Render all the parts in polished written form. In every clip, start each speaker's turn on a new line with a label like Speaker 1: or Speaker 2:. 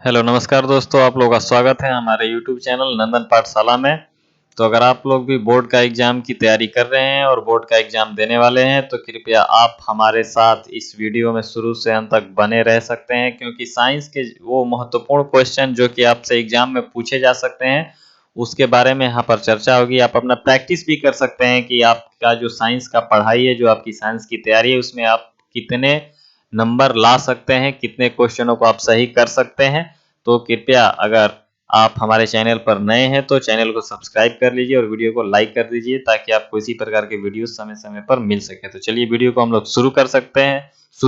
Speaker 1: Hello नमस्कार दोस्तों, आप लोगों का स्वागत है हमारे YouTube चैनल नंदन पाठशाला में। तो अगर आप लोग भी बोर्ड का एग्ज़ाम की तैयारी कर रहे हैं और बोर्ड का एग्ज़ाम देने वाले हैं तो कृपया आप हमारे साथ इस वीडियो में शुरू से अंत तक बने रह सकते हैं, क्योंकि साइंस के वो महत्वपूर्ण क्वेश्चन जो कि आपसे एग्ज़ाम में पूछे जा सकते हैं उसके बारे में यहाँ पर चर्चा होगी। आप अपना प्रैक्टिस भी कर सकते हैं कि आपका जो साइंस का पढ़ाई है, जो आपकी साइंस की तैयारी है, उसमें आप कितने नंबर ला सकते हैं, कितने क्वेश्चनों को आप सही कर सकते हैं। तो कृपया अगर आप हमारे चैनल पर नए हैं तो चैनल को सब्सक्राइब कर लीजिए और वीडियो को लाइक कर दीजिए ताकि आपको इसी प्रकार के वीडियो समय समय पर मिल सके। तो चलिए वीडियो को हम लोग शुरू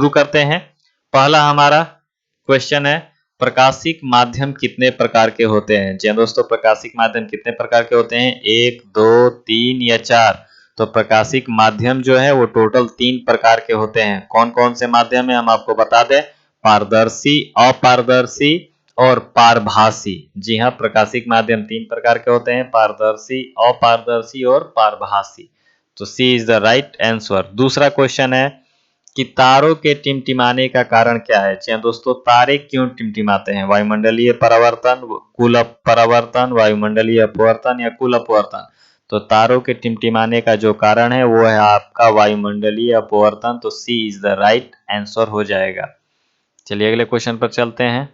Speaker 1: करते हैं। पहला हमारा क्वेश्चन है, प्रकाशिक माध्यम कितने प्रकार के होते हैं। जी दोस्तों, प्रकाशिक माध्यम कितने प्रकार के होते हैं? 1, 2, 3 या 4? तो प्रकाशिक माध्यम जो है वो टोटल 3 प्रकार के होते हैं। कौन कौन से माध्यम है हम आपको बता दें। पारदर्शी, अपारदर्शी और पारभासी। जी हाँ, प्रकाशिक माध्यम 3 प्रकार के होते हैं, पारदर्शी, अपारदर्शी और पारभासी। तो C is the right answer. दूसरा क्वेश्चन है कि तारों के टिमटिमाने का कारण क्या है। जी हाँ दोस्तों, तारे क्यों टिमटिमाते हैं? वायुमंडलीय परावर्तन, कुल परावर्तन, वायुमंडलीय अपवर्तन या कुल अपवर्तन? तो तारों के टिमटिमाने का जो कारण है वो है आपका वायुमंडलीय अपवर्तन। तो C is the right answer हो जाएगा। चलिए अगले क्वेश्चन पर चलते हैं।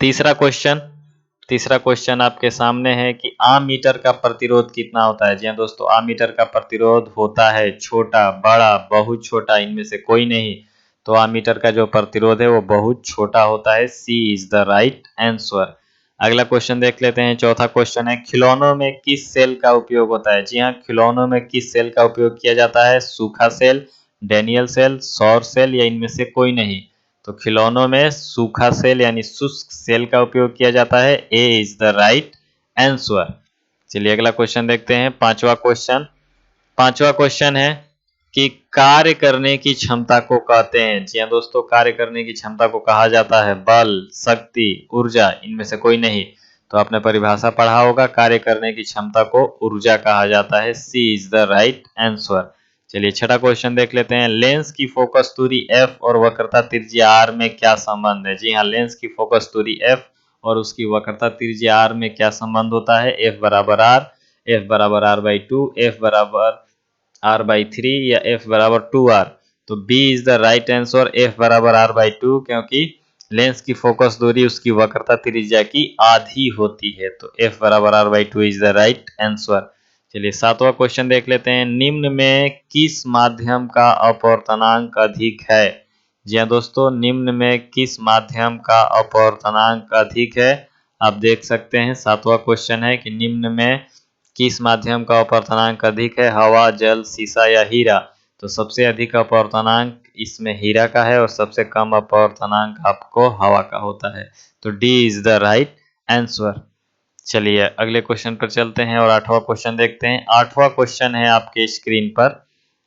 Speaker 1: तीसरा क्वेश्चन आपके सामने है कि आमीटर का प्रतिरोध कितना होता है। जी हाँ दोस्तों, आमीटर का प्रतिरोध होता है छोटा, बड़ा, बहुत छोटा, इनमें से कोई नहीं। तो आमीटर का जो प्रतिरोध है वो बहुत छोटा होता है। C is the right answer. अगला क्वेश्चन देख लेते हैं। चौथा क्वेश्चन है, खिलौनों में किस सेल का उपयोग होता है। जी हाँ, खिलौनों में किस सेल का उपयोग किया जाता है? सूखा सेल, डैनियल सेल, सौर सेल या इनमें से कोई नहीं? तो खिलौनों में सूखा सेल यानी शुष्क सेल का उपयोग किया जाता है। A is the right answer. चलिए अगला क्वेश्चन देखते हैं। पांचवा क्वेश्चन है कि कार्य करने की क्षमता को कहते हैं। जी हाँ दोस्तों, कार्य करने की क्षमता को कहा जाता है बल, शक्ति, ऊर्जा, इनमें से कोई नहीं। तो आपने परिभाषा पढ़ा होगा, कार्य करने की क्षमता को ऊर्जा कहा जाता है। C is the right answer. चलिए छठा क्वेश्चन देख लेते हैं। लेंस की फोकस दूरी f और वक्रता त्रिज्या r में क्या संबंध है। जी हाँ, लेंस की फोकस दूरी f और उसकी वक्रता त्रिज्या r में क्या संबंध होता है? f बराबर r, f बराबर r/2, f बराबर r/3 या f बराबर 2r? तो b is the right answer, f बराबर r/2, क्योंकि लेंस की फोकस दूरी उसकी वक्रता त्रिज्या की आधी होती है। तो f बराबर r/2 is the right answer. चलिए सातवां क्वेश्चन देख लेते हैं। निम्न में किस माध्यम का अपवर्तनांक अधिक है। जी हाँ दोस्तों, निम्न में किस माध्यम का अपवर्तनांक अधिक है? आप देख सकते हैं सातवां क्वेश्चन है कि निम्न में किस माध्यम का अपवर्तनांक अधिक है? हवा, जल, शीशा या हीरा? तो सबसे अधिक अपवर्तनांक इसमें हीरा का है और सबसे कम अपवर्तनांक आपको हवा का होता है। तो D is the right answer. चलिए अगले क्वेश्चन पर चलते हैं और आठवां क्वेश्चन देखते हैं। आठवां क्वेश्चन है आपके स्क्रीन पर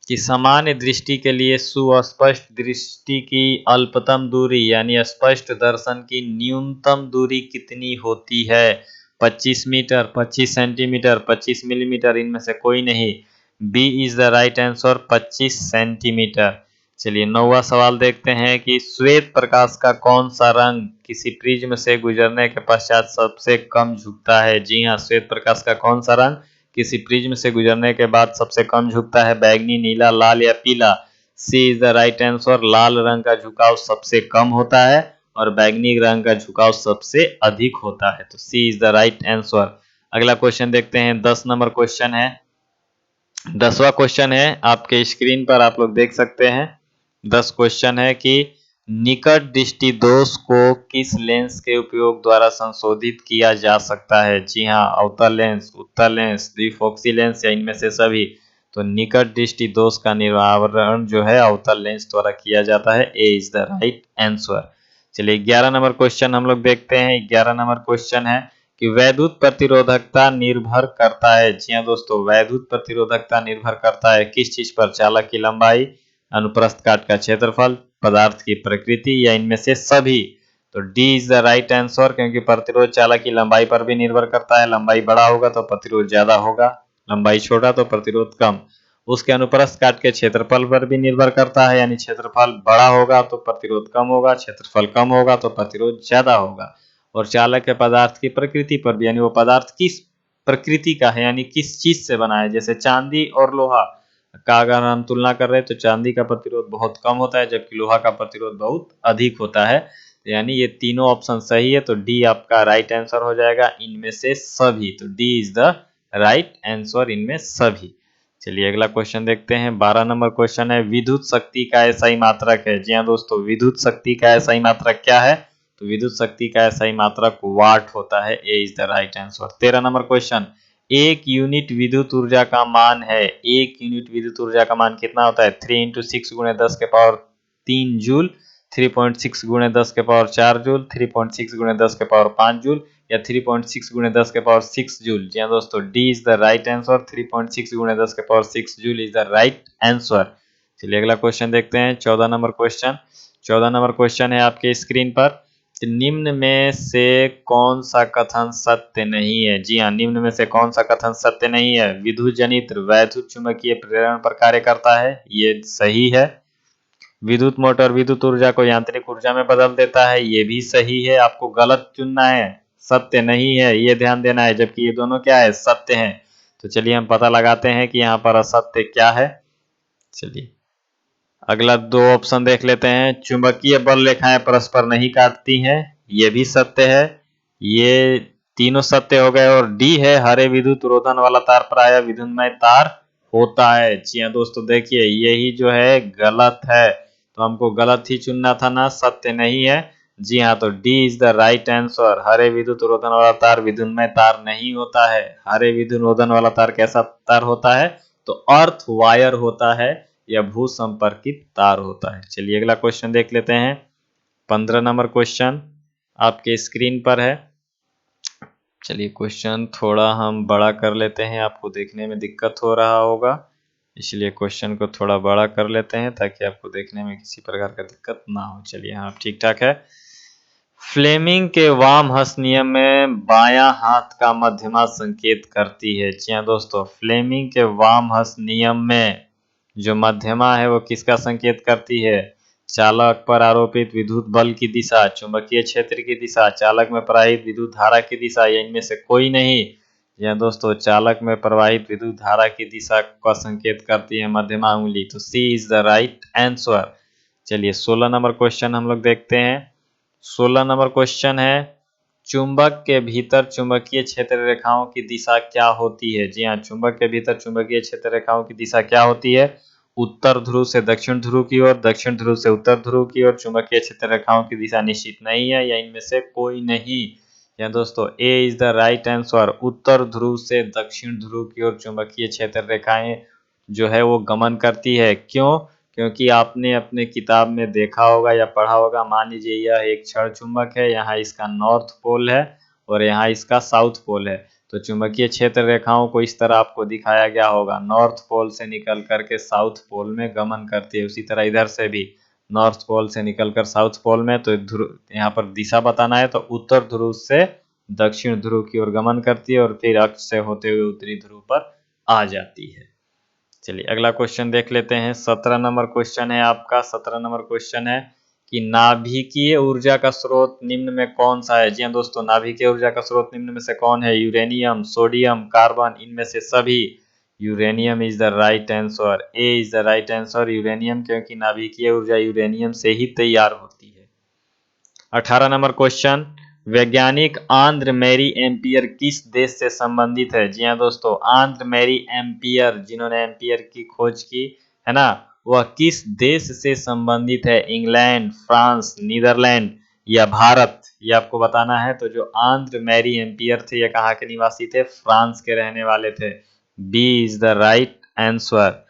Speaker 1: कि सामान्य दृष्टि के लिए सुस्पष्ट दृष्टि की अल्पतम दूरी यानी स्पष्ट दर्शन की न्यूनतम दूरी कितनी होती है? 25 मीटर, 25 सेंटीमीटर, 25 मिलीमीटर, इनमें से कोई नहीं। B is the right answer, 25 centimetre. चलिए नौवां सवाल देखते हैं कि श्वेत प्रकाश का कौन सा रंग किसी प्रिज्म से गुजरने के पश्चात सबसे कम झुकता है। जी हाँ, श्वेत प्रकाश का कौन सा रंग किसी प्रिज्म से गुजरने के बाद सबसे कम झुकता है? बैगनी, नीला, लाल या पीला? सी इज द राइट आंसर। लाल रंग का झुकाव सबसे कम होता है और बैगनी रंग का झुकाव सबसे अधिक होता है। तो C is the right answer. अगला क्वेश्चन देखते हैं। 10 नंबर क्वेश्चन है। 10वां क्वेश्चन है आपके स्क्रीन पर, आप लोग देख सकते हैं। 10 क्वेश्चन है कि निकट दृष्टि दोष को किस लेंस के उपयोग द्वारा संशोधित किया जा सकता है। जी हाँ, अवतल लेंस, उत्तल लेंस, द्विफोक्सी लेंस या इनमें से सभी? तो निकट दृष्टि दोष का निवारण जो है अवतल लेंस द्वारा किया जाता है। A is the right answer. चलिए 11 नंबर क्वेश्चन हम लोग देखते हैं। 11 नंबर क्वेश्चन है कि वैद्युत प्रतिरोधकता निर्भर करता है। जी हाँ दोस्तों, वैद्युत प्रतिरोधकता निर्भर करता है किस चीज पर? चालक की लंबाई, अनुप्रस्थ काट का क्षेत्रफल, पदार्थ की प्रकृति या इनमें से सभी? तो D is the right answer, क्योंकि प्रतिरोध चालक की लंबाई पर भी निर्भर करता है। लंबाई बड़ा होगा तो प्रतिरोध ज्यादा होगा, लंबाई छोटा तो प्रतिरोध कम। उसके अनुप्रस्थ काट के क्षेत्रफल पर भी निर्भर करता है, यानी क्षेत्रफल बड़ा होगा तो प्रतिरोध कम होगा, क्षेत्रफल कम होगा तो प्रतिरोध ज्यादा होगा। और चालक के पदार्थ की प्रकृति पर भी, यानी वो पदार्थ किस प्रकृति का है, यानी किस चीज से बना है। जैसे चांदी और लोहा का अगर हम तुलना कर रहे हैं तो चांदी का प्रतिरोध बहुत कम होता है, जबकि लोहा का प्रतिरोध बहुत अधिक होता है। यानी ये तीनों ऑप्शन सही है, तो डी आपका राइट आंसर हो जाएगा इनमें से सभी। तो D is the right answer इनमें सभी। चलिए अगला क्वेश्चन देखते हैं। 12 नंबर क्वेश्चन है, विद्युत शक्ति का एसआई मात्रक है। जी हाँ दोस्तों, विद्युत शक्ति का एसआई मात्रक क्या है? तो विद्युत शक्ति का एसआई मात्रक वाट होता है। A is the right answer. 13 number question, एक यूनिट विद्युत ऊर्जा का मान है। एक यूनिट विद्युत ऊर्जा का मान कितना होता है? 3 × 6 × 10 के पावर 3 जूल, 3.6 × 10 के पावर 4 जूल, 3.6 × 10 के पावर 5 जूल, या 3.6 × 10 के पावर 6 जूल। जी हाँ दोस्तों, D is the right answer. 3.6 × 10 के power 6 joule is the right answer. चलिए अगला क्वेश्चन देखते हैं। 14 नंबर क्वेश्चन। 14 नंबर क्वेश्चन है आपके स्क्रीन पर, निम्न में से कौन सा कथन सत्य नहीं है? जी हाँ, निम्न में से कौन सा कथन सत्य नहीं है? विद्युत जनित्र वैद्युत चुंबकीय प्रेरण पर कार्य करता है, ये सही है। विद्युत मोटर विद्युत ऊर्जा को यांत्रिक ऊर्जा में बदल देता है, ये भी सही है। आपको गलत चुनना है, सत्य नहीं है, ये ध्यान देना है। जबकि ये दोनों क्या है? सत्य है। तो चलिए हम पता लगाते हैं कि यहाँ पर असत्य क्या है। चलिए अगला दो ऑप्शन देख लेते हैं। चुंबकीय बल रेखाएं परस्पर नहीं काटती हैं, ये भी सत्य है। ये तीनों सत्य हो गए। और डी है, हरे विद्युत रोधन वाला तार प्रायः विद्युन्मय तार होता है। जी हाँ दोस्तों, देखिए यही जो है गलत है, तो हमको गलत ही चुनना था ना, सत्य नहीं है। जी हाँ, तो D is the right answer. हरे विद्युत रोधन वाला तार विद्युन्मय तार नहीं होता है। हरे विद्युत रोधन वाला तार कैसा तार होता है? तो अर्थ वायर होता है या भू संपर्कित तार होता है। चलिए अगला क्वेश्चन देख लेते हैं। 15 नंबर क्वेश्चन आपके स्क्रीन पर है। चलिए क्वेश्चन थोड़ा हम बड़ा कर लेते हैं, आपको देखने में दिक्कत हो रहा होगा, इसलिए क्वेश्चन को थोड़ा बड़ा कर लेते हैं ताकि आपको देखने में किसी प्रकार का दिक्कत ना हो। चलिए हाँ, ठीक ठाक है। फ्लेमिंग के वाम हस्त नियम में बायां हाथ का मध्यमा संकेत करती है। जी हाँ दोस्तों, फ्लेमिंग के वाम हस्त नियम में जो मध्यमा है वो किसका संकेत करती है? चालक पर आरोपित विद्युत बल की दिशा, चुंबकीय क्षेत्र की दिशा, चालक में प्रवाहित विद्युत धारा की दिशा, या इनमें से कोई नहीं। या दोस्तों, चालक में प्रवाहित विद्युत धारा की दिशा का संकेत करती है मध्यमा उंगली। तो C is the right answer. चलिए 16 नंबर क्वेश्चन हम लोग देखते हैं। 16 नंबर क्वेश्चन है, चुंबक के भीतर चुंबकीय क्षेत्र रेखाओं की दिशा क्या होती है? जी हाँ, चुंबक के भीतर चुंबकीय क्षेत्र रेखाओं की दिशा क्या होती है? उत्तर ध्रुव से दक्षिण ध्रुव की ओर, दक्षिण ध्रुव से उत्तर ध्रुव की ओर। चुंबकीय क्षेत्र रेखाओं की दिशा निश्चित नहीं है, या इनमें से कोई नहीं। या दोस्तों, ए इज द राइट आंसर। उत्तर ध्रुव से दक्षिण ध्रुव की ओर चुंबकीय क्षेत्र रेखाएं जो है वो गमन करती है। क्यों? क्योंकि आपने अपने किताब में देखा होगा या पढ़ा होगा, मान लीजिए यह एक क्षण चुंबक है, यहाँ इसका नॉर्थ पोल है और यहाँ इसका साउथ पोल है। तो चुंबकीय क्षेत्र रेखाओं को इस तरह आपको दिखाया गया होगा, नॉर्थ पोल से निकल करके साउथ पोल में गमन करती है। उसी तरह इधर से भी नॉर्थ पोल से निकलकर साउथ पोल में, तो यहाँ पर दिशा बताना है तो उत्तर ध्रुव से दक्षिण ध्रुव की ओर गमन करती है और फिर अक्ष से होते हुए उत्तरी ध्रुव पर आ जाती है। चलिए अगला क्वेश्चन देख लेते हैं। 17 नंबर क्वेश्चन है आपका। 17 नंबर क्वेश्चन है कि नाभिकीय ऊर्जा का स्रोत निम्न में कौन सा है? जी हाँ दोस्तों, नाभिकीय ऊर्जा का स्रोत निम्न में से कौन है? यूरेनियम, सोडियम, कार्बन, इनमें से सभी। Uranium is the right answer. A is the right answer, uranium, क्योंकि नाभिकीय ऊर्जा यूरेनियम से ही तैयार होती है। 18 नंबर क्वेश्चन, वैज्ञानिक आंद्र मैरी एम्पियर किस देश से संबंधित है? जी हाँ दोस्तों, आंद्र मैरी एम्पियर, जिन्होंने एम्पियर की खोज की है ना, वह किस देश से संबंधित है? इंग्लैंड, फ्रांस, नीदरलैंड या भारत? ये आपको बताना है। तो जो आंद्र मैरी एम्पियर थे, ये कहाँ के निवासी थे? फ्रांस के रहने वाले थे। B is the right answer.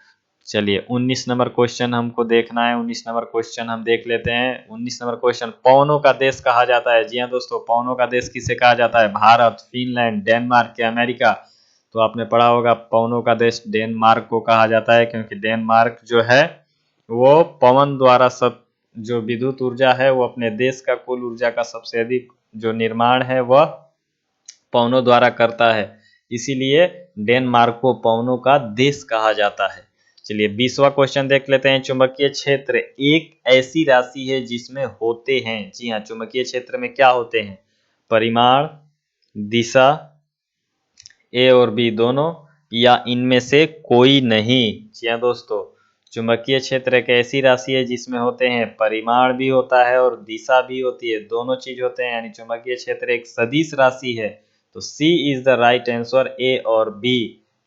Speaker 1: चलिए 19 नंबर क्वेश्चन हमको देखना है। 19 नंबर क्वेश्चन हम देख लेते हैं। 19 नंबर क्वेश्चन, पवनों का देश कहा जाता है? जी हाँ दोस्तों, पवनों का देश किसे कहा जाता है? भारत, फिनलैंड, डेनमार्क या अमेरिका? तो आपने पढ़ा होगा, पवनों का देश डेनमार्क को कहा जाता है, क्योंकि डेनमार्क जो है वो पवन द्वारा सब जो विद्युत ऊर्जा है वो अपने देश का कुल ऊर्जा का सबसे अधिक जो निर्माण है वह पवनों द्वारा करता है। इसीलिए डेनमार्क को पवनों का देश कहा जाता है। चलिए 20वां क्वेश्चन देख लेते हैं। चुंबकीय क्षेत्र एक ऐसी राशि है जिसमें होते हैं, जी हाँ, चुंबकीय क्षेत्र में क्या होते हैं? परिमाण, दिशा, ए और बी दोनों, या इनमें से कोई नहीं। जी हाँ दोस्तों, चुंबकीय क्षेत्र एक ऐसी राशि है जिसमें होते हैं परिमाण भी होता है और दिशा भी होती है, दोनों चीज होते हैं, यानी चुंबकीय क्षेत्र एक सदिश राशि है। तो C is the right answer, ए और बी।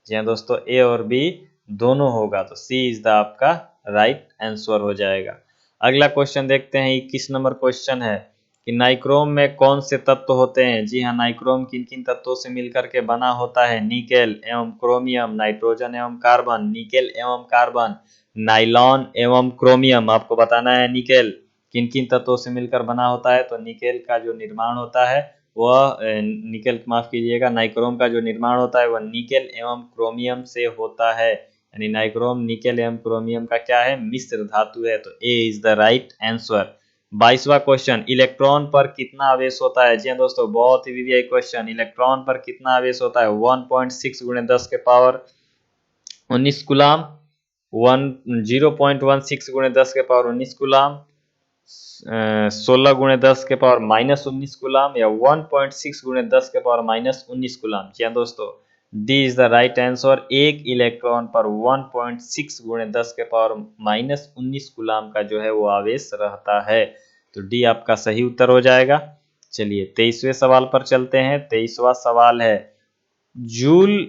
Speaker 1: जी हाँ दोस्तों, ए और बी दोनों होगा, तो सी इज द आपका राइट आंसर हो जाएगा। अगला क्वेश्चन देखते हैं, 21 नंबर क्वेश्चन है कि नाइक्रोम में कौन से तत्व होते हैं? जी हाँ, नाइक्रोम किन किन तत्वों से मिलकर के बना होता है? निकेल एवं क्रोमियम, नाइट्रोजन एवं कार्बन, निकेल एवं कार्बन, नाइलॉन एवं क्रोमियम। आपको बताना है निकेल किन किन तत्वों से मिलकर बना होता है। तो निकेल का जो निर्माण होता है वह निकेल, माफ कीजिएगा, नाइक्रोम का जो निर्माण होता है वह निकेल एवं क्रोमियम से होता है, यानी नाइक्रोम निकेल एवं क्रोमियम का क्या है? मिश्र धातु है। तो A is the right answer. 22वां क्वेश्चन, इलेक्ट्रॉन पर कितना आवेश होता है? जी हाँ दोस्तों, बहुत ही वीवीआई क्वेश्चन। इलेक्ट्रॉन पर कितना आवेश होता है? 1.6 गुणे 10 के पावर 19 कूलाम, 0.16 गुणे 10 के पावर 19 कूलाम, 16 गुणे 10 के पावर -19 कूलाम, या 1.6 गुणे 10 के पावर -19 कूलाम। जी हाँ दोस्तों, D is the right answer. एक इलेक्ट्रॉन पर 1.6 गुणे 10 के पावर -19 कूलाम का जो है वो आवेश रहता है। तो डी आपका सही उत्तर हो जाएगा। चलिए 23वें सवाल पर चलते हैं। 23वां सवाल है, जूल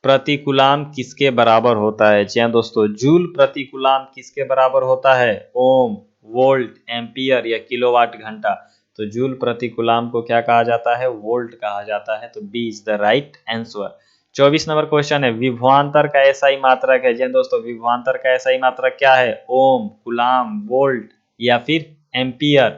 Speaker 1: प्रति कूलाम किसके बराबर होता है? जी हाँ दोस्तों, जूल प्रति कूलाम किसके बराबर होता है? ओम, वोल्ट, एम्पियर या किलोवाट घंटा। तो जूल प्रति कूलाम को क्या कहा जाता है? वोल्ट कहा जाता है। तो B is the right answer. 24 नंबर क्वेश्चन है, विभवांतर का एसआई मात्रक है। जी हाँ दोस्तों, विभवांतर का एसआई मात्रक क्या है? ओम, कूलाम, वोल्ट या फिर एम्पियर।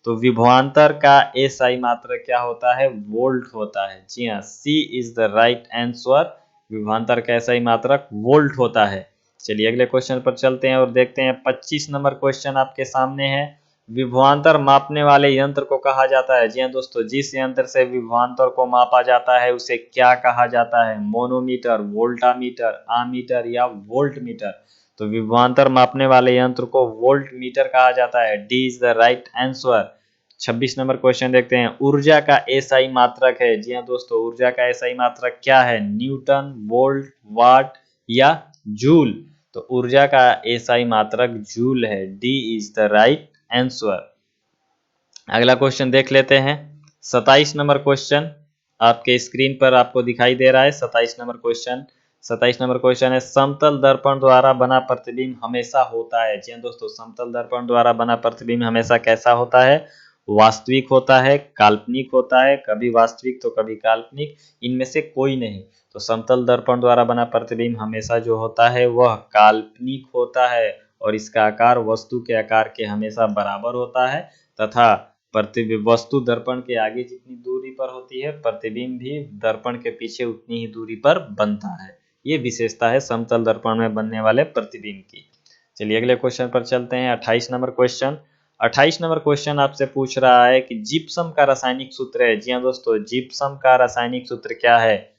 Speaker 1: तो विभवांतर का एसआई मात्रक क्या होता है? वोल्ट होता है। जी हाँ, सी इज द राइट आंसर। विभवांतर का एसआई मात्रक वोल्ट होता है। चलिए अगले क्वेश्चन पर चलते हैं और देखते हैं। 25 नंबर क्वेश्चन आपके सामने है, विभवांतर मापने वाले यंत्र को कहा जाता है? जी हाँ दोस्तों, जिस यंत्र से विभवांतर को मापा जाता है उसे क्या कहा जाता है? मोनोमीटर, वोल्टामीटर, आमीटर या वोल्ट मीटर। तो विभवांतर मापने वाले यंत्र को वोल्ट मीटर कहा जाता है। D is the right answer. 26 number question देखते हैं, ऊर्जा का एसआई मात्रक है। जी हाँ दोस्तों, ऊर्जा का एसआई मात्रक क्या है? न्यूटन, वोल्ट, वाट या जूल। तो ऊर्जा का एसआई मात्रक जूल है। D is the right answer. अगला क्वेश्चन देख लेते हैं। 27 नंबर क्वेश्चन आपके स्क्रीन पर आपको दिखाई दे रहा है। 27 नंबर क्वेश्चन, 27 नंबर क्वेश्चन है, समतल दर्पण द्वारा बना प्रतिबिंब हमेशा होता है? जी हाँ दोस्तों, समतल दर्पण द्वारा बना प्रतिबिंब हमेशा कैसा होता है? वास्तविक होता है, काल्पनिक होता है, कभी वास्तविक तो कभी काल्पनिक, इनमें से कोई नहीं। तो समतल दर्पण द्वारा बना प्रतिबिंब हमेशा जो होता है वह काल्पनिक होता है, और इसका आकार वस्तु के आकार के हमेशा बराबर होता है, तथा प्रतिबिंब वस्तु दर्पण के आगे जितनी दूरी पर होती है, प्रतिबिंब भी दर्पण के पीछे उतनी ही दूरी पर बनता है। ये विशेषता है समतल दर्पण में बनने वाले प्रतिबिंब की। चलिए अगले क्वेश्चन पर चलते हैं। 28 नंबर क्वेश्चन, 28 नंबर क्वेश्चन आपसे पूछ रहा है कि जिप्सम का रासायनिक सूत्र है। जी हाँ दोस्तों, जिप्सम का रासायनिक सूत्र क्या है?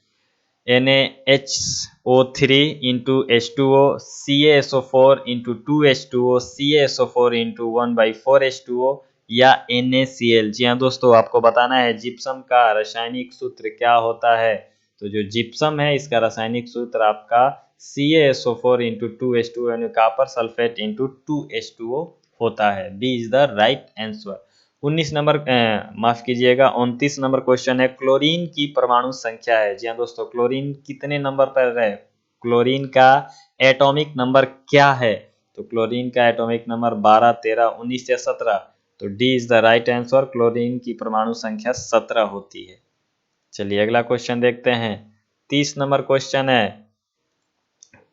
Speaker 1: NaHO3 into H2O, CaSO4 into 2H2O, CaSO4 into 1/4H2O या NaCl। जी हाँ दोस्तों, आपको बताना है जिप्सम का रासायनिक सूत्र क्या होता है। तो जो जिप्सम है इसका रासायनिक सूत्र आपका CaSO4 इंटू 2H2O यानी कॉपर सल्फेट इंटू 2H2O होता है। B is the right answer. 19 नंबर माफ कीजिएगा 29 नंबर क्वेश्चन है, क्लोरीन की परमाणु संख्या है। जी हाँ दोस्तों, क्लोरीन कितने नंबर पर है? क्लोरीन का एटॉमिक नंबर क्या है? तो क्लोरीन का एटॉमिक नंबर 12, 13, 19 या 17। तो D is the right answer. Chlorine की परमाणु संख्या 17 होती है। चलिए अगला क्वेश्चन देखते हैं। 30 नंबर क्वेश्चन है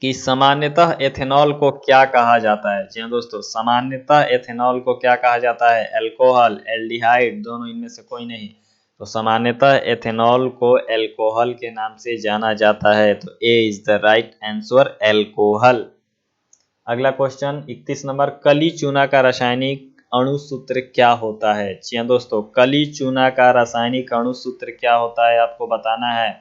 Speaker 1: कि सामान्यतः एथेनॉल को क्या कहा जाता है? जी हाँ दोस्तों, सामान्यतः एथेनॉल को क्या कहा जाता है? अल्कोहल, एल्डिहाइड, दोनों इनमें से कोई नहीं। तो सामान्यतः एथेनॉल को अल्कोहल के नाम से जाना जाता है। तो A is the right answer, alcohol. अगला क्वेश्चन 31 नंबर, कली चूना का रासायनिक अणु सूत्र क्या होता है? जी हाँ दोस्तों, कली चूना का रासायनिक अणु सूत्र क्या होता है आपको बताना है।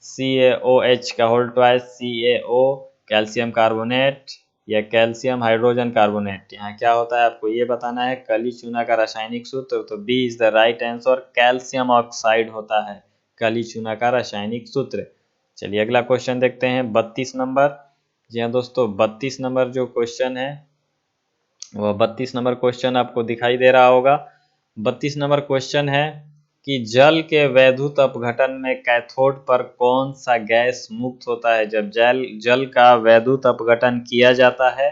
Speaker 1: CaOH का whole twice CaO calcium carbonate या कैल्शियम हाइड्रोजन कार्बोनेट? यहाँ क्या होता है आपको ये बताना है। कली चूना का रासायनिक सूत्र, तो B is the right answer, calcium oxide होता है कली चूना का रासायनिक सूत्र। चलिए अगला क्वेश्चन देखते हैं 32 नंबर। जी हाँ दोस्तों, 32 नंबर जो क्वेश्चन है वह 32 नंबर क्वेश्चन आपको दिखाई दे रहा होगा। 32 नंबर क्वेश्चन है कि जल के वैद्युत अपघटन में कैथोड पर कौन सा गैस मुक्त होता है? जब जल का वैद्युत अपघटन किया जाता है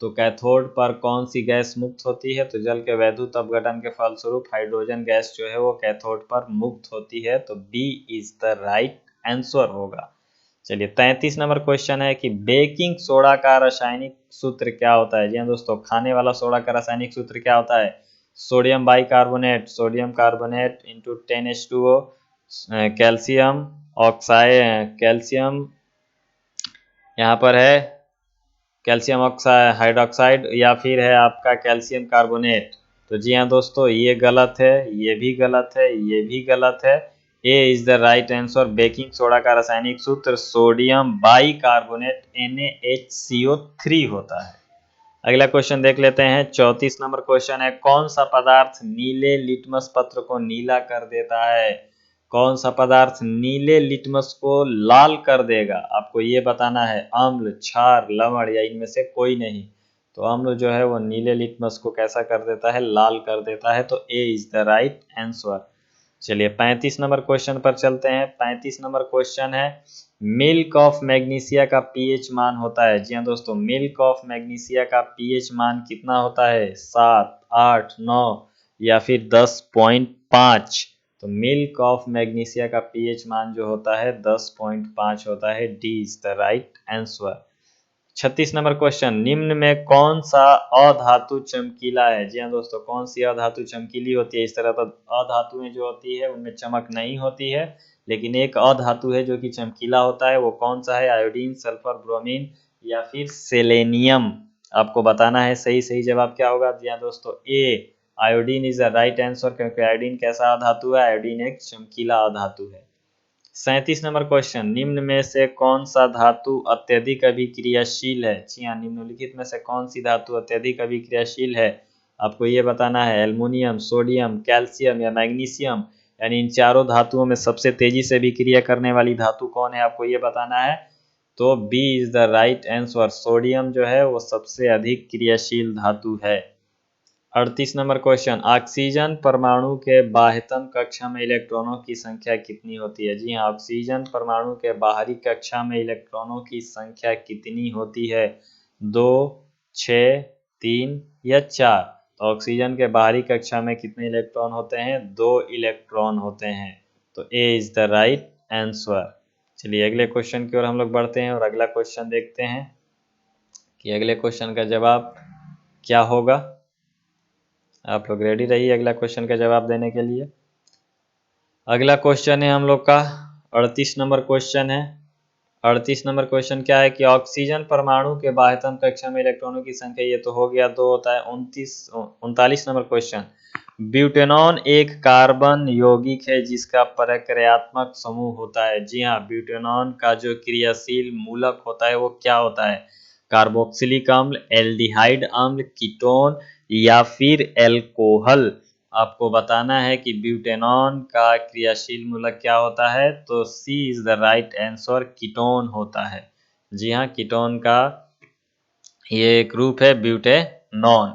Speaker 1: तो कैथोड पर कौन सी गैस मुक्त होती है? तो जल के वैद्युत अपघटन के फलस्वरूप हाइड्रोजन गैस जो है वो कैथोड पर मुक्त होती है, तो B is the right answer होगा। चलिए 33 नंबर क्वेश्चन है कि बेकिंग सोडा का रासायनिक सूत्र क्या होता है? जी हाँ दोस्तों, खाने वाला सोडा का रासायनिक सूत्र क्या होता है? Sodium carbonate into 10H2O, calcium oxide, calcium यहाँ पर है कैल्शियम ऑक्साइड हाइड्रोक्साइड, या फिर है आपका कैल्शियम कार्बोनेट। तो जी हाँ दोस्तों, ये गलत है, ये भी गलत है, ये भी गलत है। A is the right answer. Baking soda का रासायनिक सूत्र सोडियम बाइकार्बोनेट NaHCO3 होता है। अगला क्वेश्चन देख लेते हैं 34 नंबर क्वेश्चन है, कौन सा पदार्थ नीले लिटमस पत्र को नीला कर देता है? कौन सा पदार्थ नीले लिटमस को लाल कर देगा? आपको ये बताना है। अम्ल, क्षार, लवण या इनमें से कोई नहीं। तो अम्ल जो है वो नीले लिटमस को कैसा कर देता है? लाल कर देता है। तो A is the right answer. चलिए 35 नंबर क्वेश्चन पर चलते हैं। 35 नंबर क्वेश्चन है, मिल्क ऑफ मैग्नीशिया का पीएच मान होता है? जी हाँ दोस्तों, मिल्क ऑफ मैग्नीशिया का पीएच मान कितना होता है? 7, 8, 9 या फिर 10.5? तो मिल्क ऑफ मैग्नीशिया का पीएच मान जो होता है 10.5 होता है। D is the right answer. 36 number question, निम्न में कौन सा अधातु चमकीला है? जी हाँ दोस्तों, कौन सी अधातु चमकीली होती है? इस तरह तो अधातुएं जो होती है उनमें चमक नहीं होती है, लेकिन एक अधातु है जो कि चमकीला होता है। वो कौन सा है? आयोडीन, सल्फर, ब्रोमीन या फिर सेलेनियम? आपको बताना है। सही सही जवाब क्या होगा? जी हाँ दोस्तों, A iodine is the right answer, क्योंकि आयोडीन कैसा अधातु है? आयोडीन एक चमकीला अधातु है। 37 नंबर क्वेश्चन, निम्न में से कौन सा धातु अत्यधिक अभिक्रियाशील है? जी हाँ, निम्नलिखित में से कौन सी धातु अत्यधिक अभिक्रियाशील है? आपको ये बताना है। एल्युमिनियम, सोडियम, कैल्शियम या मैग्नीशियम? यानी इन चारों धातुओं में सबसे तेजी से अभिक्रिया करने वाली धातु कौन है? आपको ये बताना है। तो B is the right answer. Sodium जो है वो सबसे अधिक क्रियाशील धातु है। 38 नंबर क्वेश्चन, ऑक्सीजन परमाणु के बाह्यतम कक्षा में इलेक्ट्रॉनों की संख्या कितनी होती है? जी हाँ, ऑक्सीजन परमाणु के बाहरी कक्षा में इलेक्ट्रॉनों की संख्या कितनी होती है? 2, 6, 3 या 4? तो ऑक्सीजन के बाहरी कक्षा में कितने इलेक्ट्रॉन होते हैं? 2 इलेक्ट्रॉन होते हैं। तो A is the right answer. चलिए अगले क्वेश्चन की ओर हम लोग बढ़ते हैं और अगला क्वेश्चन देखते हैं कि अगले क्वेश्चन का जवाब क्या होगा। आप लोग रेडी रहिए अगला क्वेश्चन का जवाब देने के लिए। अगला क्वेश्चन है हम लोग का 38 नंबर क्वेश्चन है। 38 नंबर क्वेश्चन क्या है कि ऑक्सीजन परमाणु के बाह्यतम कक्षा में इलेक्ट्रॉनों की संख्या, ये तो हो गया 2 होता है। 39 नंबर क्वेश्चन, ब्यूटेनॉन एक कार्बन यौगिक है जिसका प्रक्रियात्मक समूह होता है? जी हाँ, ब्यूटेनॉन का जो क्रियाशील मूलक होता है वो क्या होता है? कार्बोक्सिलिक अम्ल, एल्डिहाइड अम्ल, कीटोन या फिर एल्कोहल? आपको बताना है कि ब्यूटेनॉन का क्रियाशील मूलक क्या होता है। तो C is the right answer, ketone होता है। जी हाँ, कीटोन का ये एक रूप है ब्यूटेनॉन।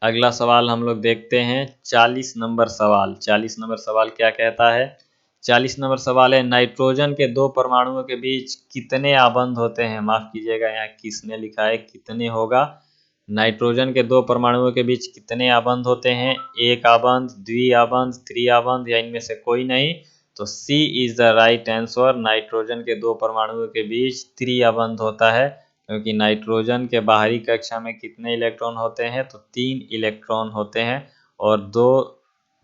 Speaker 1: अगला सवाल हम लोग देखते हैं 40 नंबर सवाल। 40 नंबर सवाल क्या कहता है? 40 नंबर सवाल है, नाइट्रोजन के 2 परमाणुओं के बीच कितने आबंध होते हैं? माफ कीजिएगा, यहाँ किसने लिखा है, कितने होगा। नाइट्रोजन के 2 परमाणुओं के बीच कितने आबंध होते हैं? एक आबंध, द्विआबंध, त्रिआबंध या इनमें से कोई नहीं? तो C is the right answer. Nitrogen के 2 परमाणुओं के बीच त्रिआबंध होता है, क्योंकि नाइट्रोजन के बाहरी कक्षा में कितने इलेक्ट्रॉन होते हैं? तो 3 इलेक्ट्रॉन होते हैं, और 2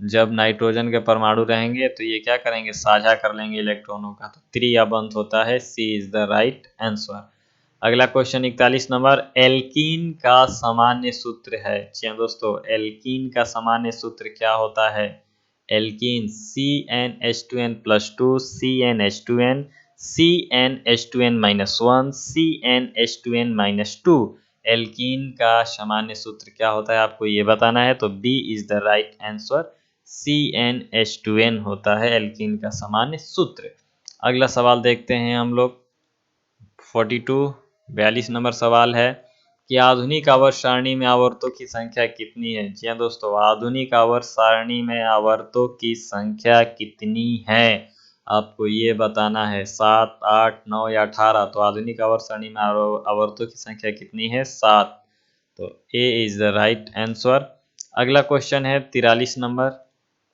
Speaker 1: जब नाइट्रोजन के परमाणु रहेंगे तो ये क्या करेंगे? साझा कर लेंगे इलेक्ट्रॉनों का। तो त्रिआबंध होता है। C is the right answer. अगला क्वेश्चन 41 नंबर, एल्कीन का सामान्य सूत्र है? जी हाँ दोस्तों, एल्कीन का सामान्य सूत्र क्या होता है? Alkene CnH2n+2, CnH2n, CnH2n-1, CnH2n-2। Alkene का सामान्य सूत्र क्या होता है आपको ये बताना है, तो B is the right answer. CnH2n होता है एल्कीन का सामान्य सूत्र। अगला सवाल देखते हैं हम लोग। 42 नंबर सवाल है कि आधुनिक आवर्त सारणी में आवर्तों की संख्या कितनी है। जी हाँ दोस्तों, आधुनिक आवर्त सारणी में आवर्तों की संख्या कितनी है आपको ये बताना है। 7, 8, 9 या 18। तो आधुनिक आवर्त सारणी में आवर्तों की संख्या कितनी है? 7। तो A is the right answer. अगला क्वेश्चन है 43 नंबर,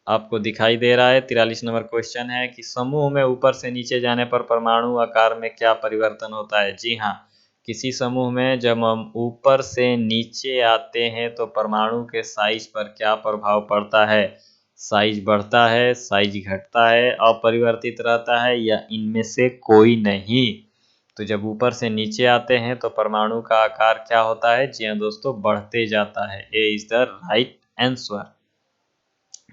Speaker 1: आपको दिखाई दे रहा है। 43 नंबर क्वेश्चन है कि समूह में ऊपर से नीचे जाने पर परमाणु आकार में क्या परिवर्तन होता है। जी हाँ, किसी समूह में जब हम ऊपर से नीचे आते हैं तो परमाणु के साइज पर क्या प्रभाव पड़ता है? साइज बढ़ता है, साइज घटता है, अपरिवर्तित रहता है, या इनमें से कोई नहीं। तो जब ऊपर से नीचे आते हैं तो परमाणु का आकार क्या होता है? जी हाँ दोस्तों, बढ़ते जाता है। A is the right answer,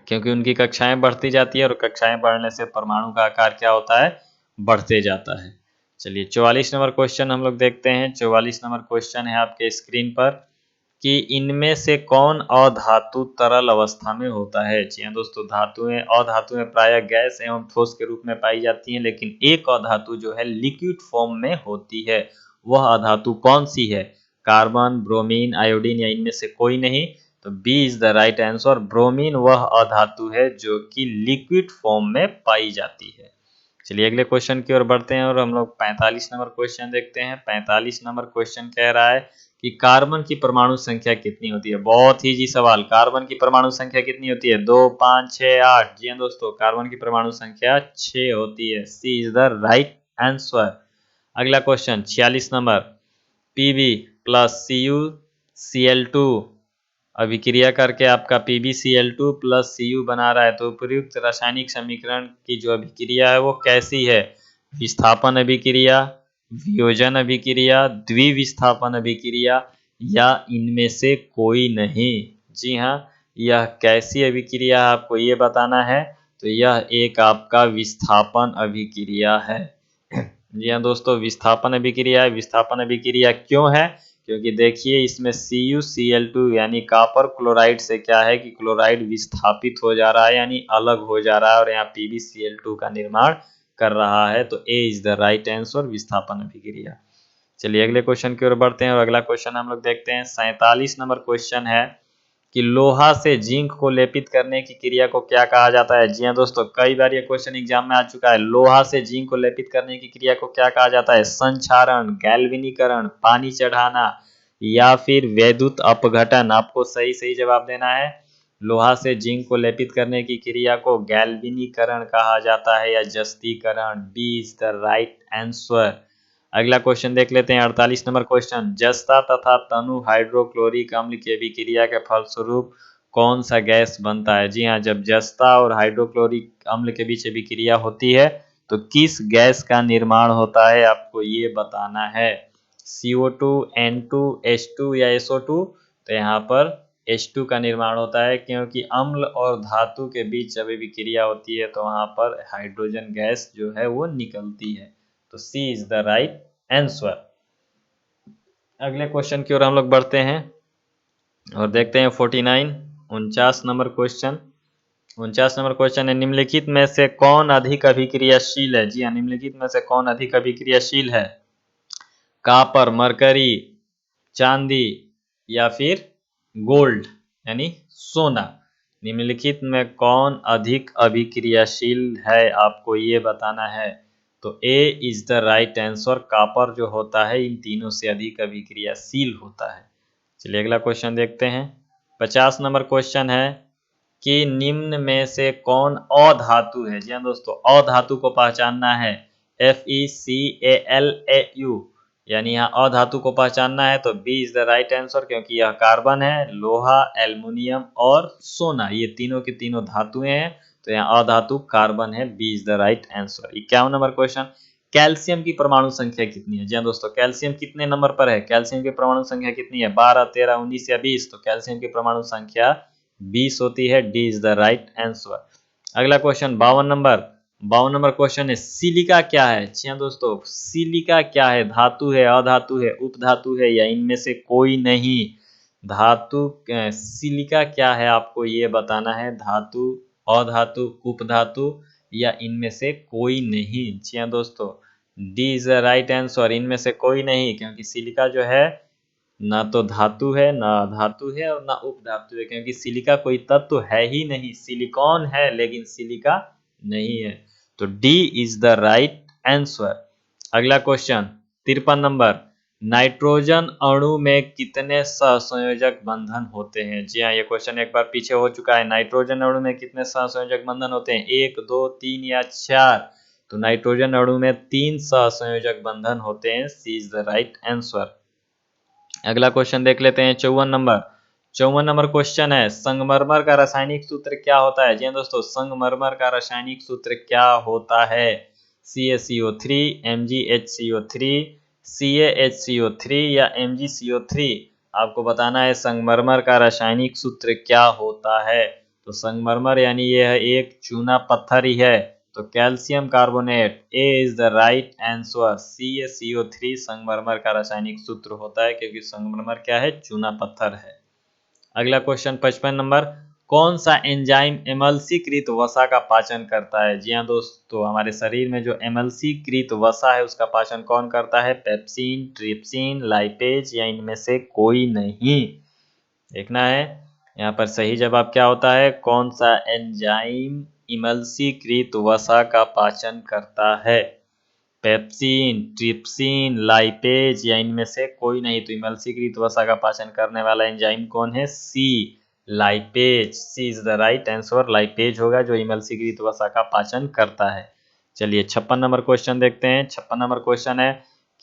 Speaker 1: क्योंकि उनकी कक्षाएं बढ़ती जाती है और कक्षाएं बढ़ने से परमाणु का आकार क्या होता है? बढ़ते जाता है। चलिए 44 नंबर क्वेश्चन हम लोग देखते हैं। 44 नंबर क्वेश्चन है आपके स्क्रीन पर कि इनमें से कौन अधातु तरल अवस्था में होता है। जी हाँ दोस्तों, अधातुएं प्रायः गैस एवं ठोस के रूप में पाई जाती हैं, लेकिन एक अधातु जो है लिक्विड फॉर्म में होती है। वह अधातु कौन सी है? कार्बन, ब्रोमीन, आयोडीन या इनमें से कोई नहीं। तो B is the right answer. Bromine वह अधातु है जो कि लिक्विड फॉर्म में पाई जाती है। चलिए अगले क्वेश्चन की ओर बढ़ते हैं और हम लोग 45 नंबर क्वेश्चन देखते हैं। 45 नंबर क्वेश्चन कह रहा है कि कार्बन की परमाणु संख्या कितनी होती है। बहुत ही जी सवाल, कार्बन की परमाणु संख्या कितनी होती है? 2, 5, 6, 8। जी हाँ दोस्तों, कार्बन की परमाणु संख्या 6 होती है। C is the right answer. अगला question 46 number, Pb plus CuCl2 अभिक्रिया करके आपका PbCl2 प्लस Cu बना रहा है। तो उपयुक्त रासायनिक समीकरण की जो अभिक्रिया है वो कैसी है? विस्थापन अभिक्रिया, वियोजन अभिक्रिया, द्विविस्थापन अभिक्रिया, या इनमें से कोई नहीं। जी हाँ, यह कैसी अभिक्रिया है आपको ये बताना है। तो यह एक आपका विस्थापन अभिक्रिया है। जी हाँ दोस्तों, विस्थापन अभिक्रिया है। विस्थापन अभिक्रिया क्यों है? क्योंकि देखिए इसमें CuCl2 यानी कॉपर क्लोराइड से क्या है कि क्लोराइड विस्थापित हो जा रहा है, यानी अलग हो जा रहा है, और यहाँ PbCl2 का निर्माण कर रहा है। तो A is the right answer, विस्थापन अभिक्रिया। चलिए अगले क्वेश्चन की ओर बढ़ते हैं और अगला क्वेश्चन हम लोग देखते हैं। 47 नंबर क्वेश्चन है कि लोहा से जिंक को लेपित करने की क्रिया को क्या कहा जाता है। जी हाँ दोस्तों, कई बार ये क्वेश्चन एग्जाम में आ चुका है। लोहा से जिंक को लेपित करने की क्रिया को क्या कहा जाता है? संक्षारण, गैल्वेनीकरण, पानी चढ़ाना, या फिर वैद्युत अपघटन। आपको सही सही जवाब देना है। लोहा से जिंक को लेपित करने की क्रिया को गैल्वेनीकरण कहा जाता है या जस्तीकरण। B is the right answer. अगला क्वेश्चन देख लेते हैं। 48 नंबर क्वेश्चन, जस्ता तथा तनु हाइड्रोक्लोरिक अम्ल की अभिक्रिया के फलस्वरूप कौन सा गैस बनता है। जी हाँ, जब जस्ता और हाइड्रोक्लोरिक अम्ल के बीच अभिक्रिया होती है तो किस गैस का निर्माण होता है आपको ये बताना है। CO2, N2, H2 या SO2। तो यहाँ पर H2 का निर्माण होता है, क्योंकि अम्ल और धातु के बीच जब अभिक्रिया होती है तो वहाँ पर हाइड्रोजन गैस जो है वो निकलती है। तो C is the right answer. अगले क्वेश्चन की ओर हम लोग बढ़ते हैं और देखते हैं 49 नंबर क्वेश्चन। 49 नंबर क्वेश्चन है, निम्नलिखित में से कौन अधिक अभिक्रियाशील है। जी हाँ, निम्नलिखित में से कौन अधिक अभिक्रियाशील है? कॉपर, मरकरी, चांदी, या फिर गोल्ड यानी सोना। निम्नलिखित में कौन अधिक अभिक्रियाशील है आपको ये बताना है। तो A is the right answer. Copper जो होता है इन तीनों से अधिक अभिक्रियाशील होता है। चलिए अगला क्वेश्चन देखते हैं। 50 नंबर क्वेश्चन है कि निम्न में से कौन अधातु है। जी हाँ दोस्तों, अधातु को पहचानना है। FeCalAu यानी यहाँ अधातु को पहचानना है। तो B is the right answer, क्योंकि यह कार्बन है, लोहा, एल्युमिनियम और सोना, ये तीनों की तीनों धातुएं हैं। तो यहाँ अधातु कार्बन है। B is the right answer. 51 नंबर क्वेश्चन, कैल्शियम की परमाणु संख्या कितनी है। जी हाँ दोस्तों, कैल्शियम कितने नंबर पर है? कैल्शियम की परमाणु संख्या कितनी है? 12, 13, 19 या 20। तो कैल्शियम की परमाणु संख्या 20 होती है। D is the right answer. अगला क्वेश्चन 52 नंबर, 52 नंबर क्वेश्चन है, सिलिका क्या है? जी हाँ दोस्तों, सिलिका क्या है? धातु है, अधातु है, उपधातु है या इनमें से कोई नहीं? सिलिका क्या है आपको ये बताना है। धातु, अधातु, उपधातु या इनमें से कोई नहीं। जी हाँ दोस्तों, D is the right answer, इनमें से कोई नहीं, क्योंकि सिलिका जो है ना तो धातु है, ना धातु है और ना उपधातु है, क्योंकि सिलिका कोई तत्व है ही नहीं। सिलिकॉन है लेकिन सिलिका नहीं है। तो D is the right answer. अगला क्वेश्चन 53 नंबर, नाइट्रोजन अणु में कितने सहसंयोजक बंधन होते हैं? जी हाँ, ये क्वेश्चन एक बार पीछे हो चुका है। नाइट्रोजन अणु में कितने सहसंयोजक बंधन होते हैं? 1, 2, 3 या 4? तो नाइट्रोजन अणु में 3 सहसंयोजक बंधन होते हैं। सी इज द राइट आंसर। अगला क्वेश्चन देख लेते हैं 54 नंबर। 54 नंबर क्वेश्चन है, संगमरमर का रासायनिक सूत्र क्या होता है? जी हाँ दोस्तों, संगमरमर का रासायनिक सूत्र क्या होता है? CaCO3, MgHCO3, CaHCO3 या MgCO3? आपको बताना है संगमरमर का रासायनिक सूत्र क्या होता है। तो संगमरमर यानी यह एक चूना पत्थर ही है। तो calcium carbonate, A is the right answer. CaCO3 संगमरमर का रासायनिक सूत्र होता है, क्योंकि संगमरमर क्या है? चूना पत्थर है। अगला क्वेश्चन 55 नंबर, कौन सा एंजाइम एमल्सीकृत वसा का पाचन करता है? जी हाँ दोस्तों, हमारे शरीर में जो एमल्सीकृत वसा है उसका पाचन कौन करता है? पेप्सिन, ट्रिप्सिन, लाइपेज या इनमें से कोई नहीं? देखना है यहाँ पर सही जवाब क्या होता है। कौन सा एंजाइम इमल्सीकृत वसा का पाचन करता है? पेप्सिन, ट्रिप्सिन, लाइपेज या इनमें से कोई नहीं? तो इमल्सीकृत वसा का पाचन करने वाला एंजाइम कौन है? C, lipase. C is the right answer. Lipase होगा जो इमल्सीकृत वसा का पाचन करता है। चलिए 56 नंबर क्वेश्चन देखते हैं। 56 नंबर क्वेश्चन है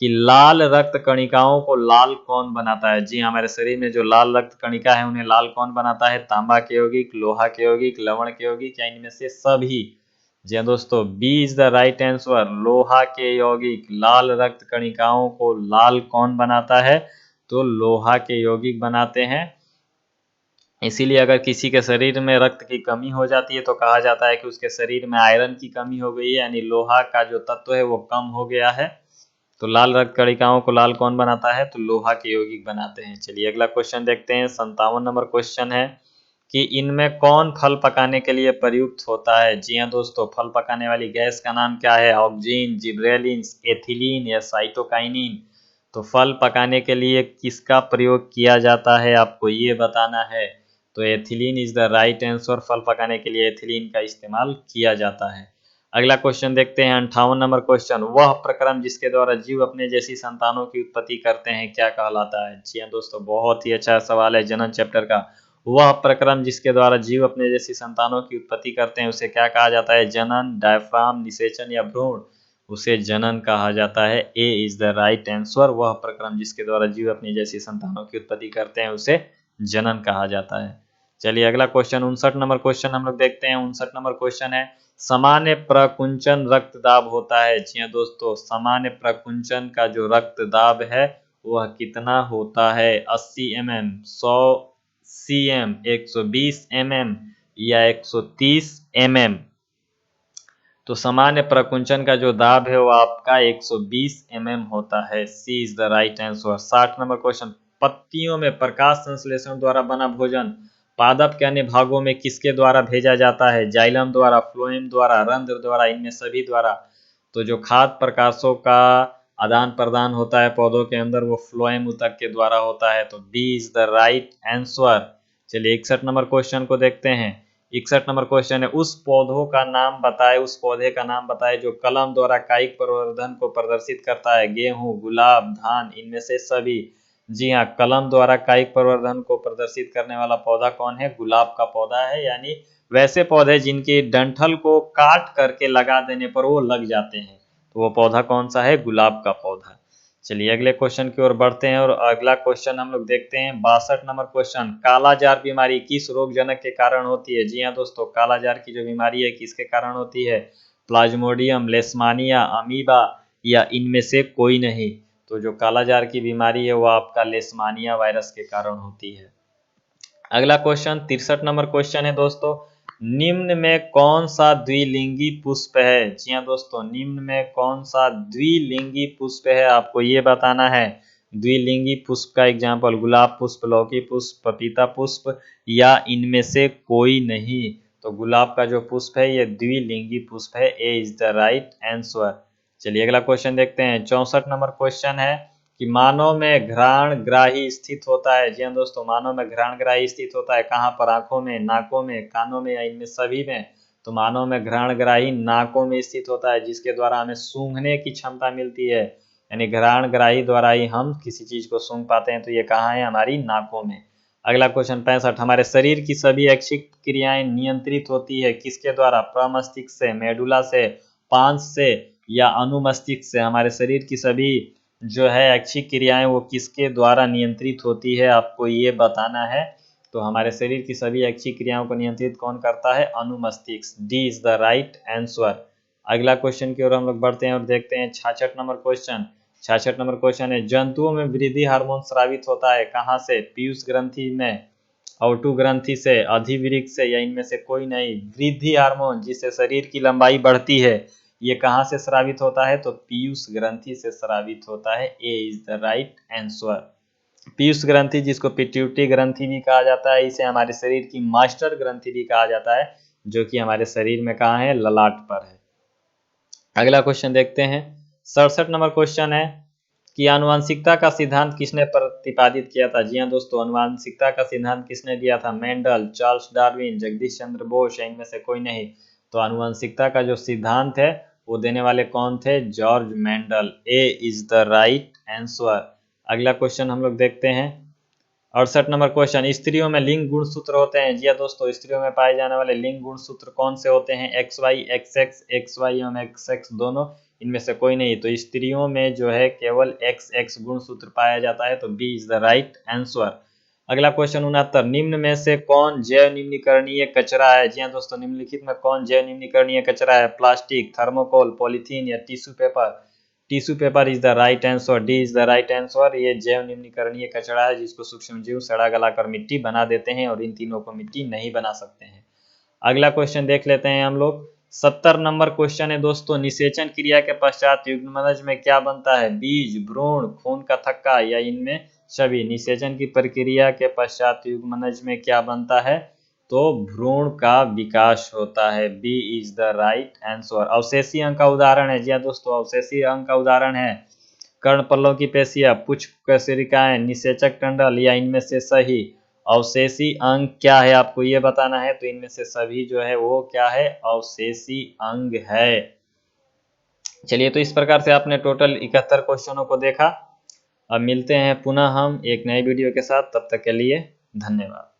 Speaker 1: कि लाल रक्त कणिकाओं को लाल कौन बनाता है? जी, हमारे शरीर में जो लाल रक्त कणिका है उन्हें लाल कौन बनाता है? तांबा के यौगिक, लोहा के यौगिक, लवण के यौगिक या इनमें से सभी? जी हाँ दोस्तों, B is the right answer. लोहा के यौगिक लाल रक्त कणिकाओं को लाल कौन बनाता है? तो लोहा के यौगिक बनाते हैं। इसीलिए अगर किसी के शरीर में रक्त की कमी हो जाती है तो कहा जाता है कि उसके शरीर में आयरन की कमी हो गई है, यानी लोहा का जो तत्व है वो कम हो गया है। तो लाल रक्त कणिकाओं को लाल कौन बनाता है? तो लोहा के यौगिक बनाते हैं। चलिए अगला क्वेश्चन देखते हैं। 57 नंबर क्वेश्चन है कि इनमें कौन फल पकाने के लिए प्रयुक्त होता है? जी हाँ दोस्तों, फल पकाने वाली गैस का नाम क्या है? ऑक्सीन, जिब्रेलिन, एथिलीन या साइटोकाइनिन? तो फल पकाने के लिए किसका प्रयोग किया जाता है आपको ये बताना है। तो ethylene is the right answer. फल पकाने के लिए एथिलीन का इस्तेमाल किया जाता है। अगला क्वेश्चन देखते हैं 58 नंबर क्वेश्चन, वह प्रक्रम जिसके द्वारा जीव अपने जैसी संतानों की उत्पत्ति करते हैं क्या कहलाता है? जी हाँ दोस्तों, बहुत ही अच्छा सवाल है जनन चैप्टर का। वह प्रक्रम जिसके द्वारा जीव अपने जैसी संतानों की उत्पत्ति करते हैं उसे क्या कहा जाता है? जनन, डायफ्राम, निषेचन या भ्रूण? उसे जनन कहा जाता है। A is the right answer. वह प्रक्रम जिसके द्वारा जीव अपनी जैसी संतानों की उत्पत्ति करते हैं उसे जनन कहा जाता है। चलिए अगला क्वेश्चन 59 नंबर क्वेश्चन हम लोग देखते हैं। 59 नंबर क्वेश्चन है, सामान्य प्रकुंचन रक्तदाब होता है। जी हाँ दोस्तों, सामान्य प्रकुंचन का जो रक्तदाब है वह कितना होता है? 80 mm, 100 cm, 120 mm या 130 mm? तो सामान्य प्रकुंचन का जो दाब है वो आपका 120 mm होता है। C is the right answer. 60 number question, पत्तियों में प्रकाश संश्लेषण द्वारा बना भोजन पादप के अन्य भागों में किसके द्वारा भेजा जाता है? जाइलम द्वारा, फ्लोएम द्वारा, रंध्र द्वारा, इनमें सभी द्वारा? तो जो खाद्य प्रकाशों का आदान प्रदान होता है पौधों के अंदर वो फ्लोएम ऊतक के द्वारा होता है। तो B is the right answer. चलिए 61 नंबर क्वेश्चन को देखते हैं। 61 नंबर क्वेश्चन है, उस पौधों का नाम बताए, उस पौधे का नाम बताए जो कलम द्वारा कायिक प्रवर्धन को प्रदर्शित करता है। गेहूं, गुलाब, धान, इनमें से सभी? जी हाँ, कलम द्वारा कायिक प्रवर्धन को प्रदर्शित करने वाला पौधा कौन है? गुलाब का पौधा है। यानी वैसे पौधे जिनके डंठल को काट करके लगा देने पर वो लग जाते हैं, तो वो पौधा कौन सा है? गुलाब का पौधा। चलिए अगले क्वेश्चन की ओर बढ़ते हैं और अगला क्वेश्चन हम लोग देखते हैं। 62 नंबर क्वेश्चन, कालाजार बीमारी किस रोगजनक के कारण होती है? जी हाँ दोस्तों, कालाजार की जो बीमारी है किसके कारण होती है? प्लाज्मोडियम, लेशमानिया, अमीबा या इनमें से कोई नहीं? तो जो कालाजार की बीमारी है वो आपका लेशमानिया वायरस के कारण होती है। अगला क्वेश्चन 63 नंबर क्वेश्चन है दोस्तों, निम्न में कौन सा द्विलिंगी पुष्प है? जी हाँ दोस्तों, निम्न में कौन सा द्विलिंगी पुष्प है आपको ये बताना है। द्विलिंगी पुष्प का एग्जाम्पल गुलाब पुष्प, लौकी पुष्प, पपीता पुष्प या इनमें से कोई नहीं। तो गुलाब का जो पुष्प है ये द्विलिंगी पुष्प है। A is the right answer. चलिए अगला क्वेश्चन देखते हैं। 64 नंबर क्वेश्चन है कि मानव में घ्राणग्राही स्थित होता है। जी हाँ दोस्तों, मानव में घ्राणग्राही स्थित होता है कहाँ पर? आंखों में, नाकों में, कानों में या इनमें सभी में? तो मानव में घ्राणग्राही नाकों में स्थित होता है, जिसके द्वारा हमें सूंघने की क्षमता मिलती है। यानी घ्राणग्राही द्वारा ही हम किसी चीज को सूंघ पाते हैं। तो ये कहाँ है? हमारी नाकों में। अगला क्वेश्चन 65, हमारे शरीर की सभी ऐच्छिक क्रियाएं नियंत्रित होती है किसके द्वारा? प्रमस्तिष्क से, मेडुला से, पांस से या अनुमस्तिष्क से? हमारे शरीर की सभी जो है ऐच्छिक क्रियाएं वो किसके द्वारा नियंत्रित होती है आपको ये बताना है। तो हमारे शरीर की सभी ऐच्छिक क्रियाओं को नियंत्रित कौन करता है? अनुमस्तिष्क। D is the right answer. अगला क्वेश्चन की ओर हम लोग बढ़ते हैं और देखते हैं 66 नंबर क्वेश्चन। 66 नंबर क्वेश्चन है, जंतुओं में वृद्धि हार्मोन स्रावित होता है कहाँ से? पीयूष ग्रंथि में, औटू ग्रंथि से, अधिवृक्क से या इनमें से कोई नहीं? वृद्धि हार्मोन जिससे शरीर की लंबाई बढ़ती है ये कहाँ से स्रावित होता है? तो पीयूष ग्रंथि से स्रावित होता है। A is the right answer. पीयूष ग्रंथि जिसको पिट्यूटरी ग्रंथि भी कहा जाता है, इसे हमारे शरीर की मास्टर ग्रंथि भी कहा जाता है, जो कि हमारे शरीर में कहाँ है? ललाट पर है। अगला क्वेश्चन देखते हैं। 67 नंबर क्वेश्चन है कि आनुवंशिकता का सिद्धांत किसने प्रतिपादित किया था? जी हाँ दोस्तों, आनुवंशिकता का सिद्धांत किसने दिया था? Mendel, Charles Darwin, Jagdish Chandra Bose या इनमें से कोई नहीं? तो आनुवंशिकता का जो सिद्धांत है वो देने वाले कौन थे? George Mendel. A is the right answer. अगला क्वेश्चन हम लोग देखते हैं। 68 नंबर क्वेश्चन, स्त्रियों में लिंग गुणसूत्र होते हैं। जी हाँ दोस्तों, स्त्रियों में पाए जाने वाले लिंग गुणसूत्र कौन से होते हैं? X Y, X X, X Y एवं एक्स एक्स दोनों, इनमें से कोई नहीं। तो स्त्रियों में जो है केवल एक्स एक्स गुणसूत्र पाया जाता है। तो B is the right answer. अगला क्वेश्चन 69, निम्न में से कौन जैव निम्नीकरणीय कचरा है? जी हाँ दोस्तों, निम्नलिखित में कौन जैव निम्नीकरणीय कचरा है? प्लास्टिक, थर्मोकोल, पॉलीथीन या tissue paper? Tissue paper is the right answer. D is the right answer. ये जैव निम्नीकरणीय कचरा है जिसको सूक्ष्मजीव सड़ा गलाकर मिट्टी बना देते हैं और इन तीनों को मिट्टी नहीं बना सकते हैं। अगला क्वेश्चन देख लेते हैं हम लोग। 70 नंबर क्वेश्चन है दोस्तों, निषेचन क्रिया के पश्चात युग्मनज में क्या बनता है? बीज, भ्रूण, खून का थक्का या इनमें सभी? निषेचन की प्रक्रिया के पश्चात युग्मनज में क्या बनता है? तो भ्रूण का विकास होता है। B is the right answer. अवशेषीय अंग का उदाहरण है। जी हाँ दोस्तों, अवशेषीय अंग का उदाहरण है कर्णपल्लव की पेशियां, पुच्छ कशेरुकियां, निषेचक टंडल या इनमें से सही? अवशेषी अंग क्या है आपको ये बताना है। तो इनमें से सभी जो है वो क्या है? अवशेषी अंग है। चलिए, तो इस प्रकार से आपने टोटल 71 क्वेश्चनों को देखा। अब मिलते हैं पुनः हम एक नए वीडियो के साथ, तब तक के लिए धन्यवाद।